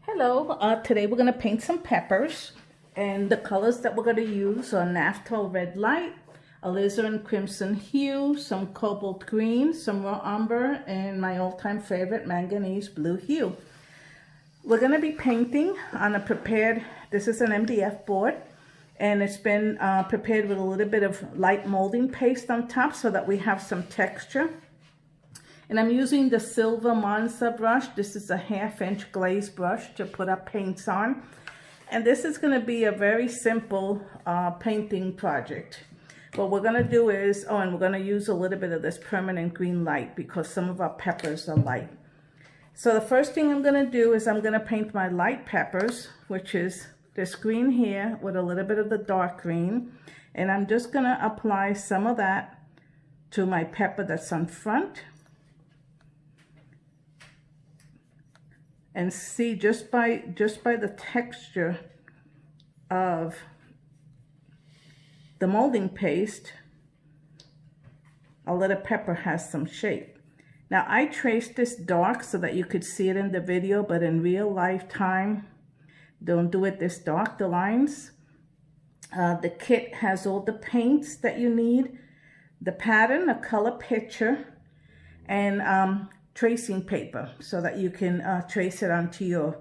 Hello, today we're going to paint some peppers, and the colors that we're going to use are Naphthol Red Light, Alizarin Crimson Hue, some Cobalt Green, some Raw Umber, and my all-time favorite Manganese Blue Hue. We're going to be painting on a prepared, this is an MDF board, and it's been prepared with a little bit of light molding paste on top so that we have some texture. And I'm using the Silva Monza brush. This is a 1/2 inch glaze brush to put up paints on. And this is going to be a very simple painting project. What we're going to do is, and we're going to use a little bit of this permanent green light because some of our peppers are light. So the first thing I'm going to do is I'm going to paint my light peppers, which is this green here with a little bit of the dark green. And I'm just going to apply some of that to my pepper that's on front. And see, just by the texture of the molding paste, a little pepper has some shape. Now I traced this dark so that you could see it in the video, but in real life time, don't do it this dark, the lines. The kit has all the paints that you need, the pattern, a color picture, and tracing paper so that you can trace it onto your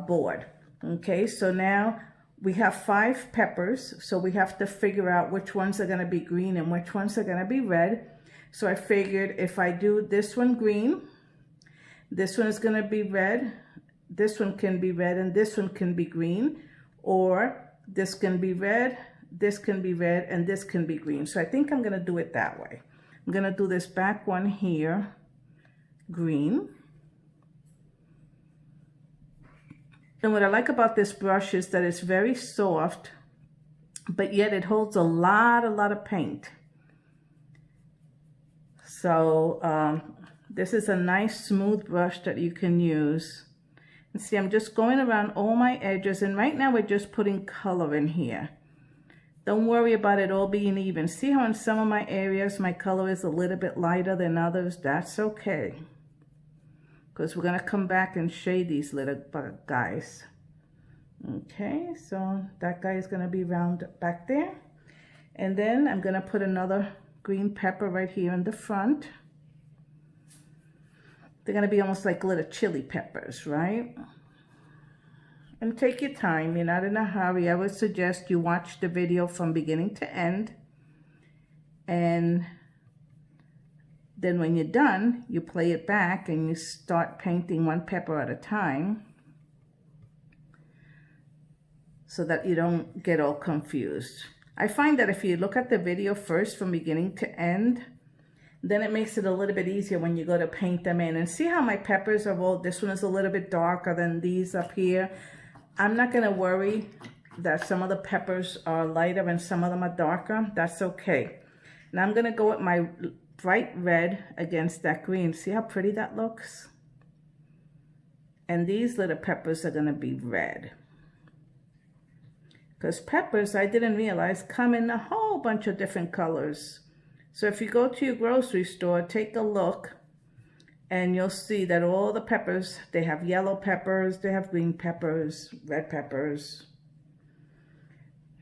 board. Okay, so now we have 5 peppers, so we have to figure out which ones are going to be green and which ones are going to be red. So I figured if I do this one green, this one is going to be red, this one can be red, and this one can be green, or this can be red, this can be red, and this can be green. So I think I'm going to do it that way. I'm going to do this back one here green. And what I like about this brush is that it's very soft, but yet it holds a lot of paint. So this is a nice smooth brush that you can use. And see, I'm just going around all my edges, and right now we're just putting color in here. Don't worry about it all being even. See how in some of my areas my color is a little bit lighter than others? That's okay, because we're going to come back and shade these little guys. Okay, so that guy is going to be round back there. And then I'm going to put another green pepper right here in the front. They're going to be almost like little chili peppers, right? And take your time. You're not in a hurry. I would suggest you watch the video from beginning to end. And then when you're done, you play it back and you start painting one pepper at a time so that you don't get all confused. I find that if you look at the video first from beginning to end, then it makes it a little bit easier when you go to paint them in. And see how my peppers are all, this one is a little bit darker than these up here. I'm not going to worry that some of the peppers are lighter and some of them are darker. That's okay. Now I'm going to go with my bright red against that green. See how pretty that looks? And these little peppers are going to be red. Because peppers, I didn't realize, come in a whole bunch of different colors. So if you go to your grocery store, take a look, and you'll see that all the peppers, they have yellow peppers, they have green peppers, red peppers.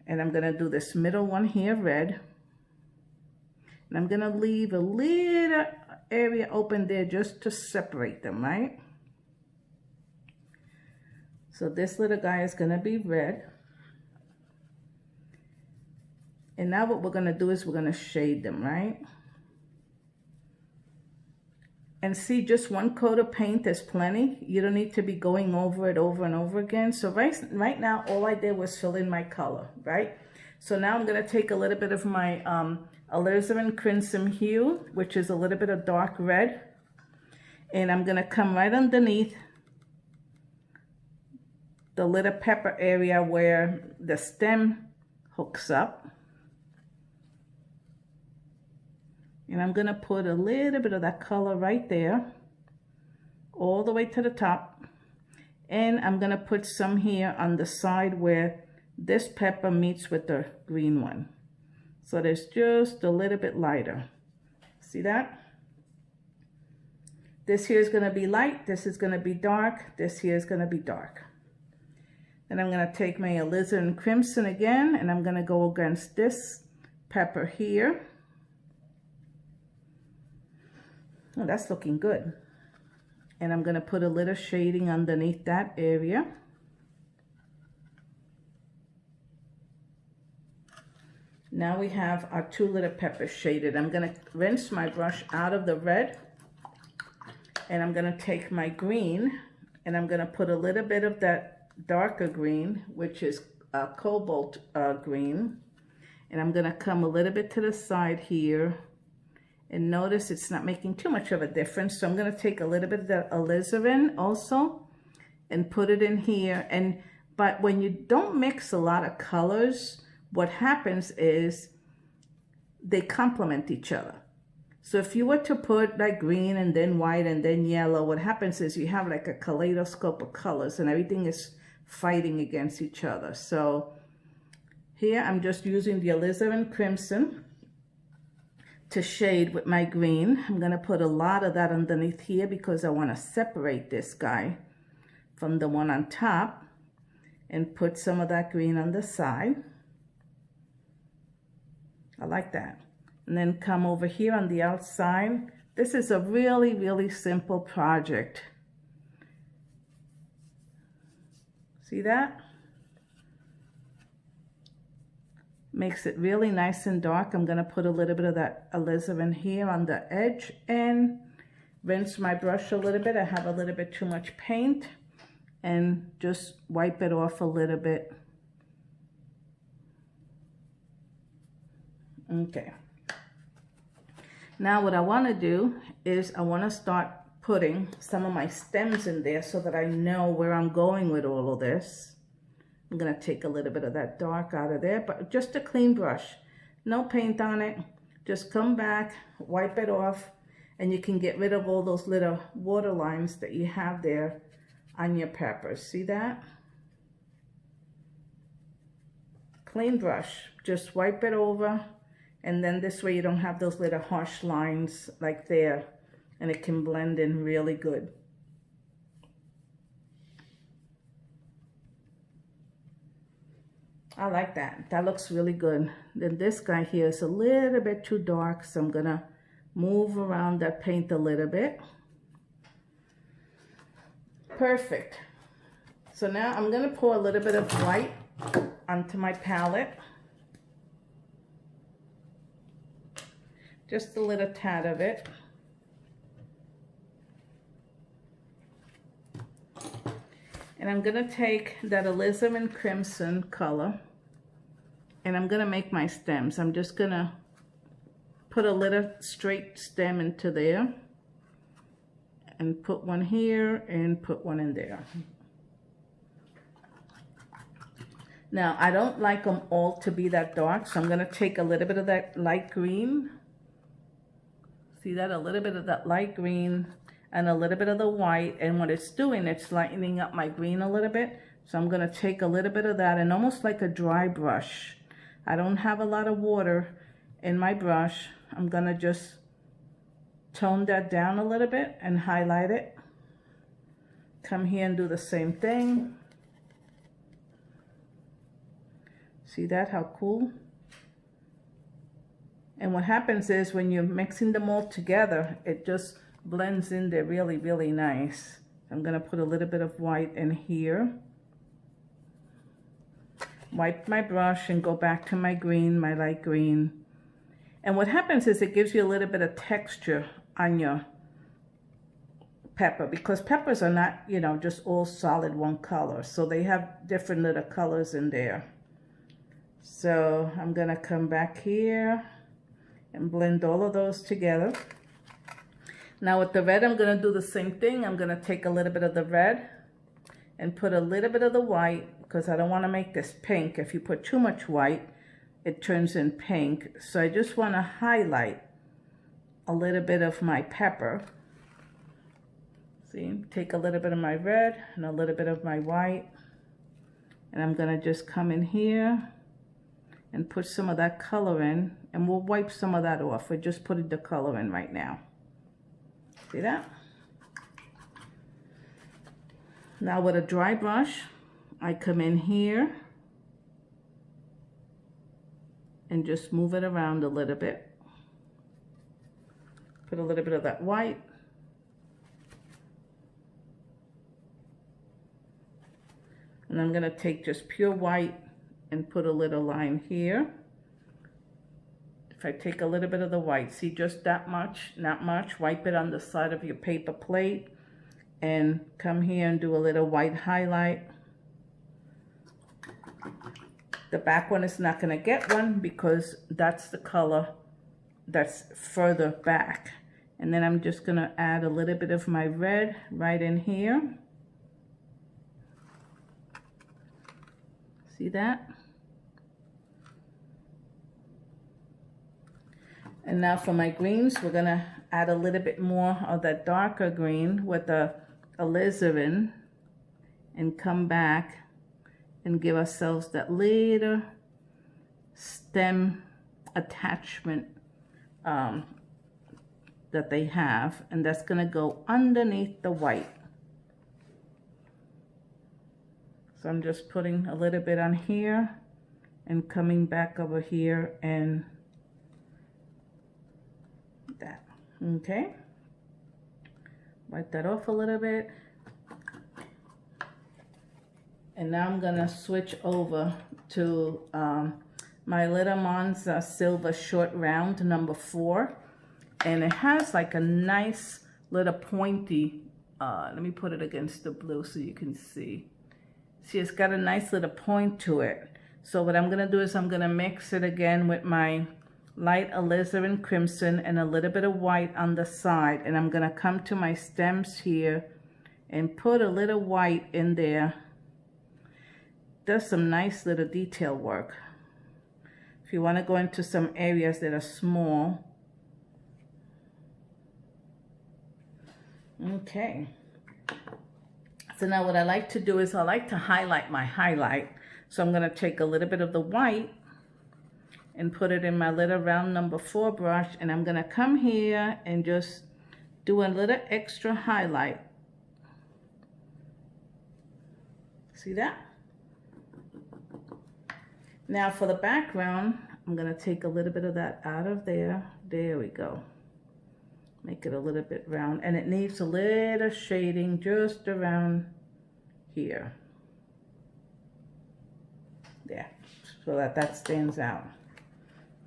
And I'm going to do this middle one here, red. And I'm going to leave a little area open there just to separate them, right? So this little guy is going to be red. And now what we're going to do is we're going to shade them, right? And see, just one coat of paint is plenty. You don't need to be going over it over and over again. So right now, all I did was fill in my color, right? So now I'm going to take a little bit of my Alizarin Crimson Hue, which is a little bit of dark red. And I'm going to come right underneath the little pepper area where the stem hooks up. And I'm going to put a little bit of that color right there, all the way to the top. And I'm going to put some here on the side where this pepper meets with the green one. So there's just a little bit lighter. See that? This here is going to be light, this is going to be dark, this here is going to be dark. Then I'm going to take my alizarin crimson again, and I'm going to go against this pepper here. Oh, that's looking good. And I'm going to put a little shading underneath that area. Now we have our 2 little peppers shaded. I'm going to rinse my brush out of the red, and I'm going to take my green, and I'm going to put a little bit of that darker green, which is cobalt green, and I'm going to come a little bit to the side here, and notice it's not making too much of a difference. So I'm going to take a little bit of the alizarin also and put it in here. But when you don't mix a lot of colors, what happens is they complement each other. So if you were to put like green and then white and then yellow, what happens is you have like a kaleidoscope of colors and everything is fighting against each other. So here I'm just using the alizarin crimson to shade with my green. I'm going to put a lot of that underneath here because I want to separate this guy from the one on top, and put some of that green on the side. I like that. And then come over here on the outside. This is a really, really simple project. See that? Makes it really nice and dark. I'm going to put a little bit of that alizarin here on the edge and rinse my brush a little bit. I have a little bit too much paint, and just wipe it off a little bit. Okay. Now what I want to do is I want to start putting some of my stems in there so that I know where I'm going with all of this. I'm going to take a little bit of that dark out of there, but just a clean brush. No paint on it. Just come back, wipe it off, and you can get rid of all those little water lines that you have there on your peppers. See that? Clean brush. Just wipe it over, and then this way you don't have those little harsh lines like there, and it can blend in really good. I like that. That looks really good. Then this guy here is a little bit too dark, so I'm gonna move around that paint a little bit. Perfect. So now I'm gonna pour a little bit of white onto my palette. Just a little tad of it. And I'm gonna take that alizarin crimson color, and I'm gonna make my stems. I'm just gonna put a little straight stem into there, and put one here and put one in there. Now I don't like them all to be that dark, so I'm gonna take a little bit of that light green. See that? A little bit of that light green and a little bit of the white, and what it's doing, it's lightening up my green a little bit. So I'm gonna take a little bit of that, and almost like a dry brush. I don't have a lot of water in my brush. I'm gonna just tone that down a little bit and highlight it. Come here and do the same thing. See that? How cool? And what happens is when you're mixing them all together, it just blends in there really, really nice. I'm gonna put a little bit of white in here. Wipe my brush and go back to my green, my light green. And what happens is it gives you a little bit of texture on your pepper, because peppers are not, you know, just all solid one color. So they have different little colors in there. So I'm gonna come back here and blend all of those together. Now with the red, I'm gonna do the same thing. I'm gonna take a little bit of the red and put a little bit of the white, because I don't wanna make this pink. If you put too much white, it turns in pink. So I just wanna highlight a little bit of my pepper. See, take a little bit of my red and a little bit of my white. And I'm gonna just come in here and put some of that color in, and we'll wipe some of that off. We're just putting the color in right now. See that? Now with a dry brush, I come in here and just move it around a little bit. Put a little bit of that white. And I'm gonna take just pure white and put a little line here. If I take a little bit of the white, see, just that much, not much, wipe it on the side of your paper plate and come here and do a little white highlight. The back one is not gonna get one because that's the color that's further back. And then I'm just gonna add a little bit of my red right in here. See that? And now for my greens, we're gonna add a little bit more of that darker green with the alizarin and come back and give ourselves that little stem attachment that they have, and that's gonna go underneath the white. So I'm just putting a little bit on here and coming back over here and that. Okay, wipe that off a little bit. And now I'm gonna switch over to my Little Monza Silver Short Round number 4. And it has like a nice little pointy, let me put it against the blue so you can see. See, it's got a nice little point to it. So what I'm gonna do is I'm gonna mix it again with my light alizarin crimson and a little bit of white on the side. And I'm gonna come to my stems here and put a little white in there. Does some nice little detail work. If you wanna go into some areas that are small. Okay. So now what I like to do is I like to highlight my highlight. So I'm gonna take a little bit of the white and put it in my little round number 4 brush, and I'm gonna come here and just do a little extra highlight. See that? Now for the background, I'm gonna take a little bit of that out of there. There we go. Make it a little bit round, and it needs a little shading just around here. There, so that stands out.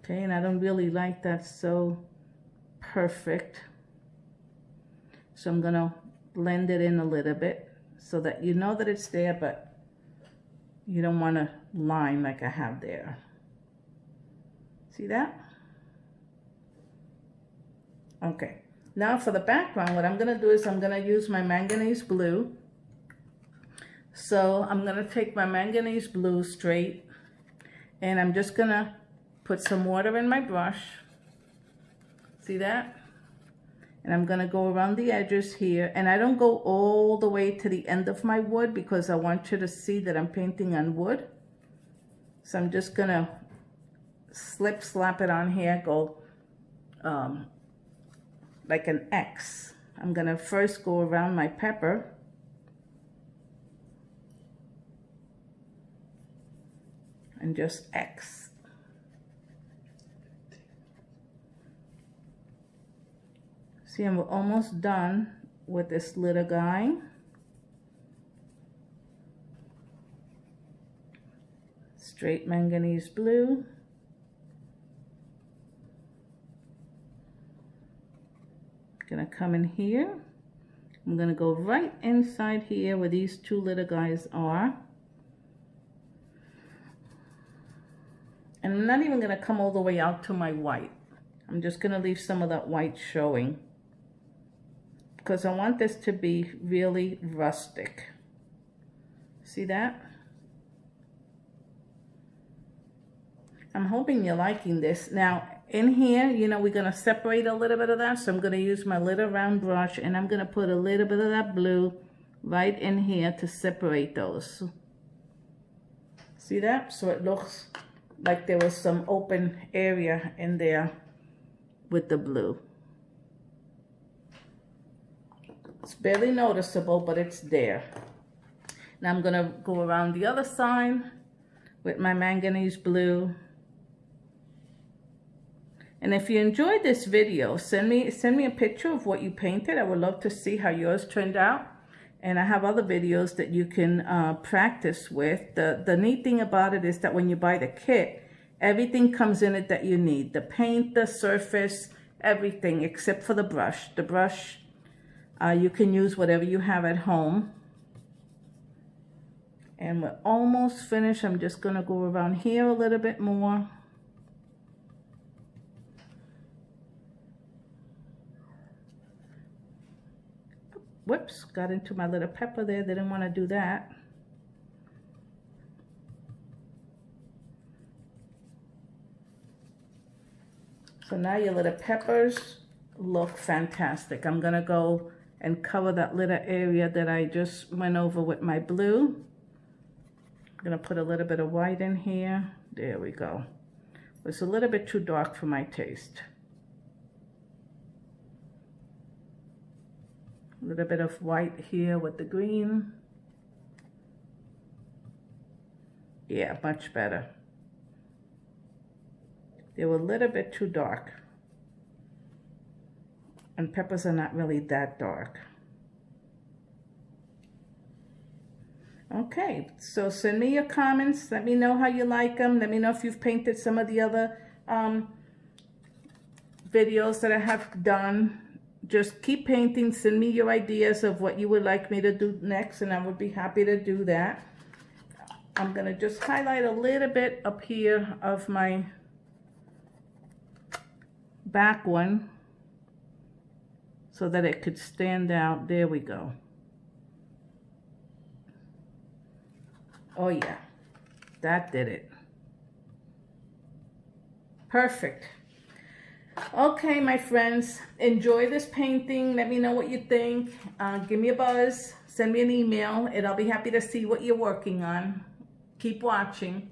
Okay, and I don't really like that so perfect. So I'm gonna blend it in a little bit so that you know that it's there, but you don't want a line like I have there. See that? Okay. Now for the background, what I'm gonna do is I'm gonna use my manganese blue. So I'm gonna take my manganese blue straight, and I'm just gonna put some water in my brush. See that? And I'm gonna go around the edges here, and I don't go all the way to the end of my wood because I want you to see that I'm painting on wood. So I'm just gonna slap it on here, go like an X. I'm gonna first go around my pepper. And just X. See, I'm almost done with this little guy. Straight manganese blue. Gonna come in here. I'm gonna go right inside here where these two little guys are. And I'm not even gonna come all the way out to my white. I'm just gonna leave some of that white showing because I want this to be really rustic. See that? I'm hoping you're liking this. Now, in here, you know, we're gonna separate a little bit of that. So I'm gonna use my little round brush and I'm gonna put a little bit of that blue right in here to separate those. See that? So it looks like there was some open area in there with the blue. It's barely noticeable, but it's there. And I'm gonna go around the other side with my manganese blue. And if you enjoyed this video, send me a picture of what you painted. I would love to see how yours turned out. And I have other videos that you can practice with. The neat thing about it is that when you buy the kit, everything comes in it that you need. The paint, the surface, everything except for the brush. The brush, you can use whatever you have at home. And we're almost finished. I'm just gonna go around here a little bit more. Whoops, got into my little pepper there. Didn't want to do that. So now your little peppers look fantastic. I'm gonna go and cover that little area that I just went over with my blue. I'm gonna put a little bit of white in here. There we go. It's a little bit too dark for my taste. A little bit of white here with the green. Yeah, much better. They were a little bit too dark. And peppers are not really that dark. Okay, so send me your comments. Let me know how you like them. Let me know if you've painted some of the other videos that I have done. Just keep painting. Send me your ideas of what you would like me to do next, and I would be happy to do that. I'm going to just highlight a little bit up here of my back one so that it could stand out. There we go. Oh yeah, that did it. Perfect. Okay, my friends, enjoy this painting. Let me know what you think. Give me a buzz. Send me an email, and I'll be happy to see what you're working on. Keep watching.